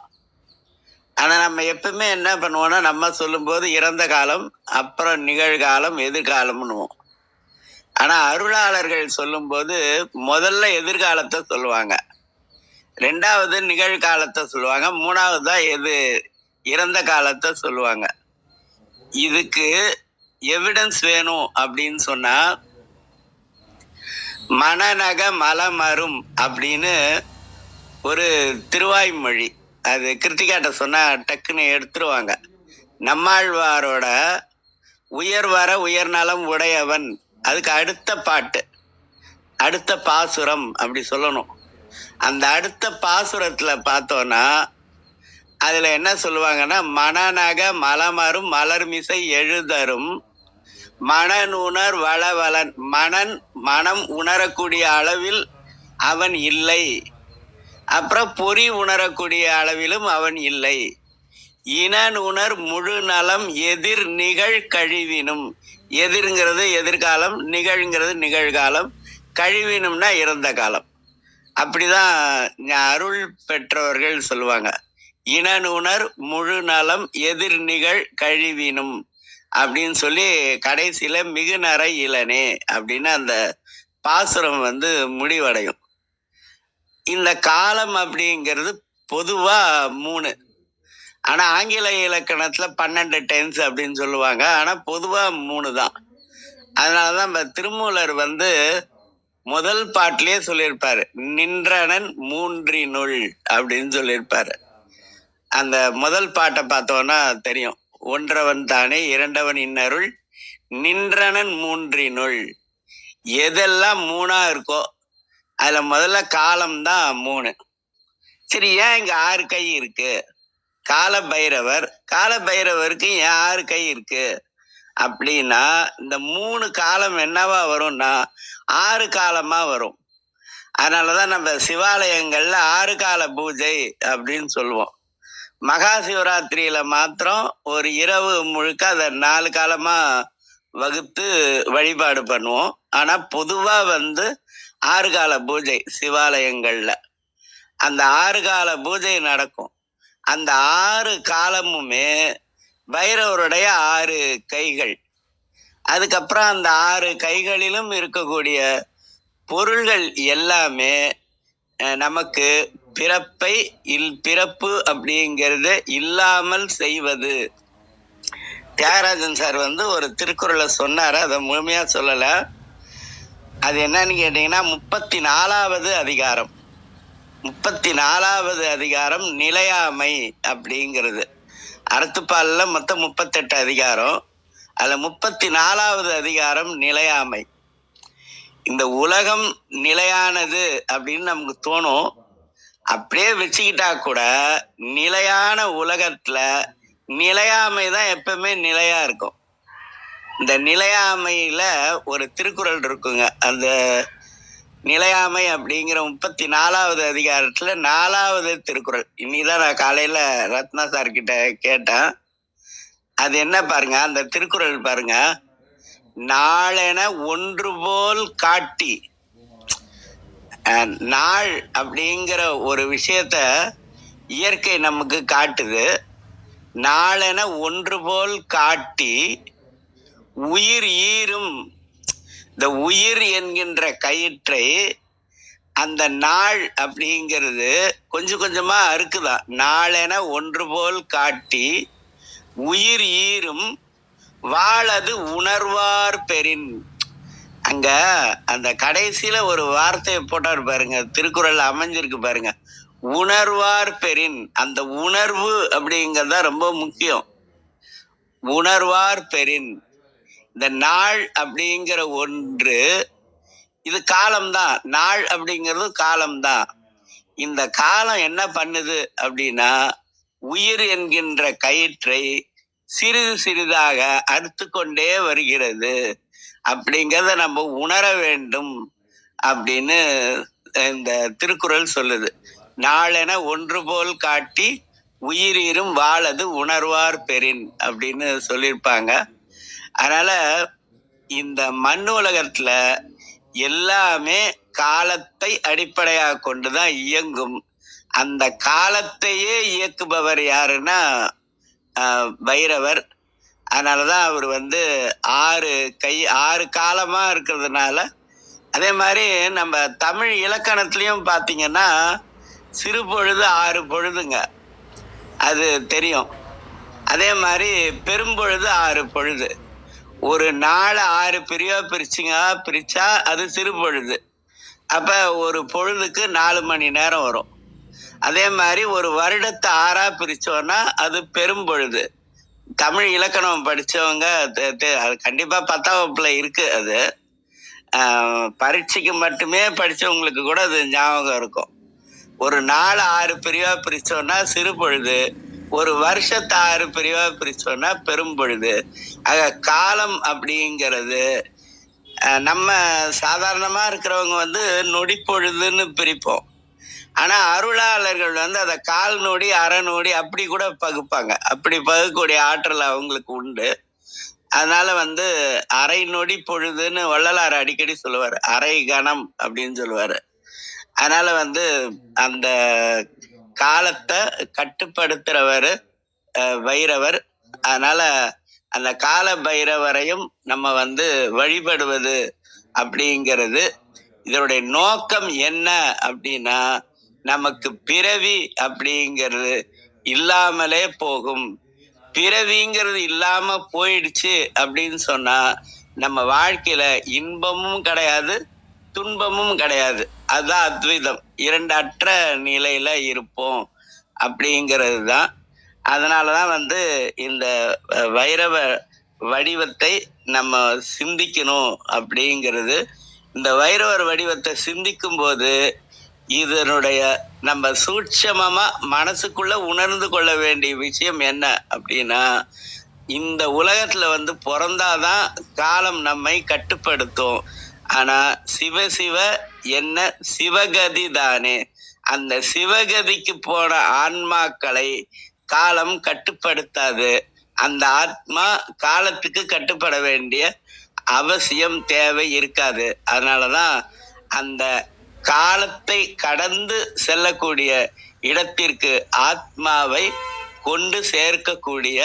ஆனால் நம்ம எப்பவுமே என்ன பண்ணுவோம்னா, நம்ம சொல்லும்போது இறந்த காலம், அப்புறம் நிகழ்காலம், எதிர்காலம்னுவோம். ஆனால் அருளாளர்கள் சொல்லும்போது முதல்ல எதிர்காலத்தை சொல்லுவாங்க, 2வது நிகழ்காலத்தை சொல்லுவாங்க, 3வது தான் இறந்த காலத்தை சொல்லுவாங்க. இதுக்கு எவிடன்ஸ் வேணும் அப்படின்னு சொன்னா, மனநக மலமரும் அப்படின்னு ஒரு திருவாய்மொழி, அது கிருத்திகாட்ட சொன்னா டக்குன்னு எடுத்துருவாங்க. நம்மாழ்வாரோட உயர்வர உயர்நலம் உடையவன், அதுக்கு அடுத்த பாட்டு, அடுத்த பாசுரம் அப்படி சொல்லணும். அந்த அடுத்த பாசுரத்துல பார்த்தோன்னா அதுல என்ன சொல்லுவாங்கன்னா, மனநக மலமரும் மலர்மிசை எழுதரும் மனநுணர் வளவலன். மனம் உணரக்கூடிய அளவில் அவன் இல்லை, அப்புறம் பொறி உணரக்கூடிய அளவிலும் அவன் இல்லை. இனநுணர் முழு நலம் எதிர் நிகழ் கழிவினும். எதிர்ங்கிறது எதிர்காலம், நிகழ்ங்கிறது நிகழ்காலம், கழிவினும்னா இறந்த காலம். அப்படிதான் அருள் பெற்றவர்கள் சொல்லுவாங்க. இனநுணர் முழு நலம் எதிர் நிகழ் கழிவினும் அப்படின்னு சொல்லி கடைசியில மிகுநற இளனே அப்படின்னு அந்த பாசுரம் முடிவடையும். இந்த காலம் அப்படிங்கிறது பொதுவா 3, ஆனா ஆங்கில இலக்கணத்துல 12 டென்ஸ் அப்படின்னு சொல்லுவாங்க. ஆனா பொதுவா 3 தான். அதனாலதான் திருமூலர் முதல் பாட்டிலேயே சொல்லியிருப்பாரு, நின்றனன் 3னுள் அப்படின்னு சொல்லியிருப்பாரு. அந்த முதல் பாட்டை பார்த்தோன்னா தெரியும். ஒன்றவன் தானே இரண்டவன் இன்னருள் நின்றனன் மூன்றினுள். எதெல்லாம் மூணா இருக்கோ அதுல முதல்ல காலம்தான் மூணு. சரி, ஏன் இங்க 6 கை இருக்கு? கால பைரவருக்கு ஏன் 6 கை இருக்கு அப்படின்னா, இந்த 3 காலம் என்னவா வரும்னா 6 காலமா வரும். அதனாலதான் நம்ம சிவாலயங்கள்ல 6 கால பூஜை அப்படின்னு சொல்லுவோம். மகா சிவராத்திரியில மாத்திரம் ஒரு இரவு முழுக்க அதை 4 காலமா வகுத்து வழிபாடு பண்ணுவோம். ஆனா பொதுவா 6 கால பூஜை சிவாலயங்கள்ல அந்த 6 கால பூஜை நடக்கும். அந்த 6 காலமுமே பைரவருடைய 6 கைகள். அதுக்கப்புறம் அந்த 6 கைகளிலும் இருக்கக்கூடிய பொருள்கள் எல்லாமே நமக்கு பிறப்பு அப்படிங்கிறது இல்லாமல் செய்வது. தியாகராஜன் சார் ஒரு திருக்குறளை சொன்னாரு, அதை முழுமையா சொல்லல. அது என்னன்னு கேட்டீங்கன்னா 34வது அதிகாரம். 34வது அதிகாரம் நிலையாமை அப்படிங்கிறது. அறத்துப்பால்ல மொத்தம் 38 அதிகாரம். அதுல 34வது அதிகாரம் நிலையாமை. இந்த உலகம் நிலையானது அப்படின்னு நமக்கு தோணும். அப்படியே வச்சுக்கிட்டா கூட நிலையான உலகத்துல நிலையாமை தான் எப்பவுமே நிலையா இருக்கும். இந்த நிலையாமையில ஒரு திருக்குறள் இருக்குங்க. அந்த நிலையாமை அப்படிங்கிற 34வது அதிகாரத்துல 4வது திருக்குறள். இன்னைக்குதான் நான் காலையில ரத்னா சார் கிட்ட கேட்டேன். அது என்ன பாருங்க, அந்த திருக்குறள் பாருங்க. நாளென ஒன்று போல் காட்டி, நாள் அப்படிங்கிற ஒரு விஷயத்த இயற்கை நமக்கு காட்டுது. நாளென ஒன்று போல் காட்டி உயிர் ஈரும். இந்த உயிர் என்கின்ற கயிற்றை அந்த நாள் அப்படிங்கிறது கொஞ்சம் கொஞ்சமா அறுக்குதான். நாளென ஒன்று போல் காட்டி உயிர் ஈரும் வாழது உணர்வார் பெறின். அங்க அந்த கடைசியில ஒரு வார்த்தையை போட்டார் பாருங்க, திருக்குறள் அமைஞ்சிருக்கு பாருங்க, உணர்வார் பெறின். அந்த உணர்வு அப்படிங்கிறதா ரொம்ப முக்கியம். உணர்வார் பெறின். இந்த நாள் அப்படிங்கிற ஒன்று இது காலம்தான். நாள் அப்படிங்கிறது காலம்தான். இந்த காலம் என்ன பண்ணுது அப்படின்னா உயிர் என்கின்ற கயிற்றை சிறிது சிறிதாக அறுத்து கொண்டே வருகிறது அப்படிங்கிறத நம்ம உணர வேண்டும் அப்படின்னு இந்த திருக்குறள் சொல்லுது. நாளென ஒன்று போல் காட்டி உயிரீரும் வாழது உணர்வார் பெறின் அப்படின்னு சொல்லியிருப்பாங்க. அதனால இந்த மண் உலகத்துல எல்லாமே காலத்தை அடிப்படையாக கொண்டுதான் இயங்கும். அந்த காலத்தையே இயக்குபவர் யாருன்னா பைரவர். அதனாலதான் அவர் 6 காலமா இருக்கிறதுனால. அதே மாதிரி நம்ம தமிழ் இலக்கணத்திலையும் பாத்தீங்கன்னா சிறு பொழுது 6 பொழுதுங்க, அது தெரியும். அதே மாதிரி பெரும்பொழுது 6 பொழுது. ஒரு நாள் 6 பிரிவா பிரிச்சா அது சிறு பொழுது. அப்ப ஒரு பொழுதுக்கு 4 மணி நேரம் வரும். அதே மாதிரி ஒரு வருடத்தை 6ஆ பிரிச்சோம்னா அது பெரும்பொழுது. தமிழ் இலக்கணம் படிச்சவங்க அது கண்டிப்பா 10ஆம் வகுப்புல இருக்கு. அது பரீட்சைக்கு மட்டுமே படிச்சவங்களுக்கு கூட அது ஞாபகம் இருக்கும். ஒரு நாள் 6 பிரிவா பிரிச்சோம்னா சிறு பொழுது, ஒரு வருஷத்தை 6 பிரிவா பிரிச்சோம்னா பெரும்பொழுது. ஆக காலம் அப்படிங்கிறது நம்ம சாதாரணமா இருக்கிறவங்க நொடி பொழுதுன்னு பிரிப்போம். ஆனா அருளாளர்கள் அதை கால் நொடி அரை நொடி அப்படி கூட பகுப்பாங்க. அப்படி பகுக்கக்கூடிய ஆற்றல் அவங்களுக்கு உண்டு. அதனால அரை நொடி பொழுதுன்னு வள்ளலார் அடிக்கடி சொல்லுவார். அரை கணம் அப்படின்னு சொல்லுவாரு. அதனால அந்த காலத்தை கட்டுப்படுத்துறவர் பைரவர். அதனால அந்த கால பைரவரையும் நம்ம வழிபடுவது அப்படிங்கிறது இதனுடைய நோக்கம் என்ன அப்படின்னா நமக்கு பிறவி அப்படிங்கிறது இல்லாமலே போகும். பிறவிங்கிறது இல்லாம போயிடுச்சு அப்படின்னு சொன்னா நம்ம வாழ்க்கையில இன்பமும் கிடையாது, துன்பமும் கிடையாது. அதுதான் அத்வைதம். 2 அற்ற நிலையில இருப்போம் அப்படிங்கிறது தான். அதனாலதான் இந்த வைரவ வடிவத்தை நம்ம சிந்திக்கணும் அப்படிங்கிறது. இந்த வைரவர் வடிவத்தை சிந்திக்கும் போது இதனுடைய நம்ம சூட்சமமா மனசுக்குள்ள உணர்ந்து கொள்ள வேண்டிய விஷயம் என்ன அப்படின்னா, இந்த உலகத்துல பிறந்தாதான் காலம் நம்மை கட்டுப்படுத்தும். ஆனா சிவ சிவ என்ன சிவகதி தானே. அந்த சிவகதிக்கு போன ஆன்மாக்களை காலம் கட்டுப்படுத்தாது. அந்த ஆத்மா காலத்துக்கு கட்டுப்பட வேண்டிய அவசியம் தேவை இருக்காது. அதனாலதான் அந்த காலத்தை கடந்து செல்லக்கூடிய இடத்திற்கு ஆத்மாவை கொண்டு சேர்க்கக்கூடிய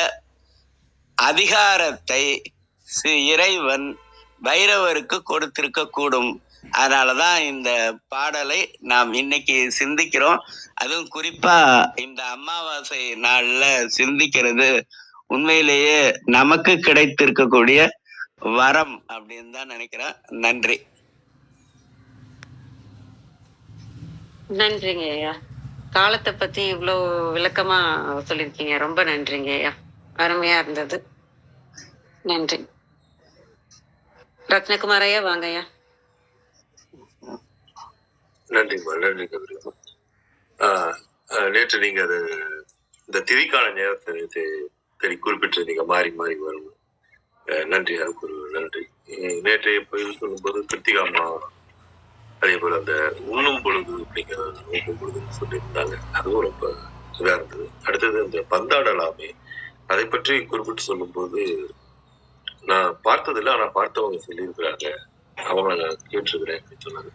அதிகாரத்தை இறைவன் பைரவருக்கு கொடுத்திருக்க கூடும். அதனாலதான் இந்த பாடலை நாம் இன்னைக்கு சிந்திக்கிறோம். அதுவும் குறிப்பா இந்த அமாவாசை நாள்ல சிந்திக்கிறது உண்மையிலேயே நமக்கு கிடைத்திருக்கக்கூடிய வரம் அப்படின்னு தான் நினைக்கிறேன். நன்றி. நன்றிங்க ஐயா. காலத்தை பத்தி இவ்வளோ விளக்கமா சொல்லியிருக்கீங்க. ரொம்ப நன்றிங்க ஐயா. அருமையா இருந்தது. நன்றி. ரத்னகுமார் ஐயா வாங்க ஐயா. நன்றிம்மா, நன்றி கபிலம்மா. நேற்று நீங்க அது இந்த திதிக்கான நேரத்தை குறிப்பிட்டிருந்தீங்க, மாறி மாறி வரும். நன்றி, அதுக்கு ஒரு நன்றி. நேற்றைய பதிவு சொல்லும்போது கிருத்திகாமா அதே போல அந்த உண்ணும் பொழுது அப்படிங்கிற நோக்கும் பொழுதுன்னு சொல்லியிருந்தாங்க. அதுவும் ரொம்ப இதா இருந்தது. அடுத்தது இந்த பந்தாடலாமே அதை பற்றி குறிப்பிட்டு சொல்லும்போது நான் பார்த்ததில்லை, ஆனா பார்த்தவங்க சொல்லியிருக்கிறாங்க, அவங்க நான் கேட்டிருக்கிறேன் அப்படின்னு சொன்னாங்க.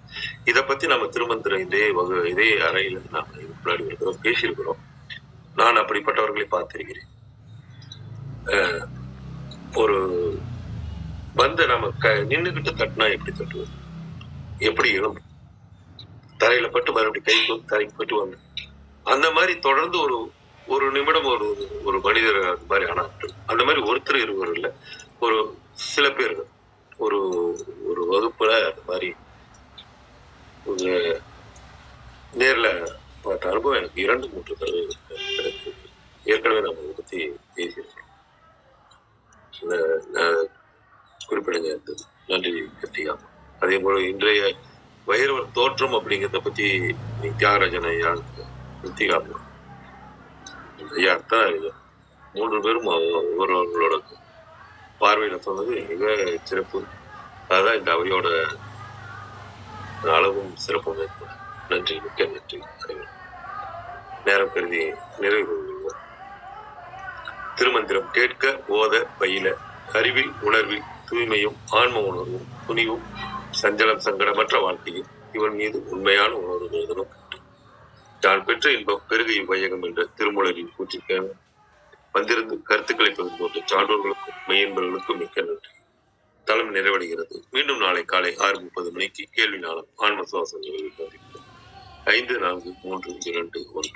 இதை பத்தி நம்ம திருமந்திரம் இதே அறையில நாம முன்னாடி இருக்கிறோம், பேசியிருக்கிறோம். நான் அப்படிப்பட்டவர்களை பார்த்திருக்கிறேன். ஒரு பந்த நம்ம நின்றுகிட்டு தட்டினா எப்படி தட்டுவோம், எப்படி எழும்பும், தரையில பட்டு மறுபடியும் தரைக்கு பட்டு வந்து அந்த மாதிரி தொடர்ந்து ஒரு நிமிடம் ஒரு மனிதர் அந்த மாதிரி ஆனா அந்த மாதிரி ஒருத்தர் இருவர் இல்லை, ஒரு சில பேர்கள் ஒரு ஒரு வகுப்புல அந்த மாதிரி நேர்ல பார்த்த அனுபவம் எனக்கு 2-3 தடவை கிடைச்சது. ஏற்கனவே நம்ம இதை பத்தி பேசியிருக்கோம். குறிப்பிடுங்க. நன்றி கத்திகா. அதே போல இன்றைய வைரவர் தோற்றம் அப்படிங்கிறத பத்தி தியாகராஜன் ஐயா, கிருத்திகா ஐயா தான் 3 பேரும் ஒவ்வொருவங்களோட பார்வையில சொன்னது மிக சிறப்பு. அதான் இந்த அவையோட அளவும் சிறப்பும் ஏற்படும். நன்றி, மிக்க நன்றி. நேரம் கருதி நிறைவு திருமந்திரம் கேட்க ஓத பயில அறிவில் உணர்வில் தூய்மையும் ஆன்ம உணர்வும் துணிவும் சஞ்சலம் சங்கடமற்ற வாழ்க்கையில் இவன் மீது உண்மையான உணர்வு எழுதணும். தான் பெற்ற இன்பம் பெருகை வையகம் என்ற திருமூலரின் கூற்றிற்கு வந்திருந்து கருத்துக்களை பகிர்ந்து கொண்ட சான்றோர்களுக்கும் மெய்யன்பர்களுக்கும் மிக்க நன்றி. தளம் நிறைவடைகிறது. மீண்டும் நாளை காலை 6:30 மணிக்கு கேள்வி நாளம் ஆன்ம சுவாசம் 5, 4, 3, 2, 1.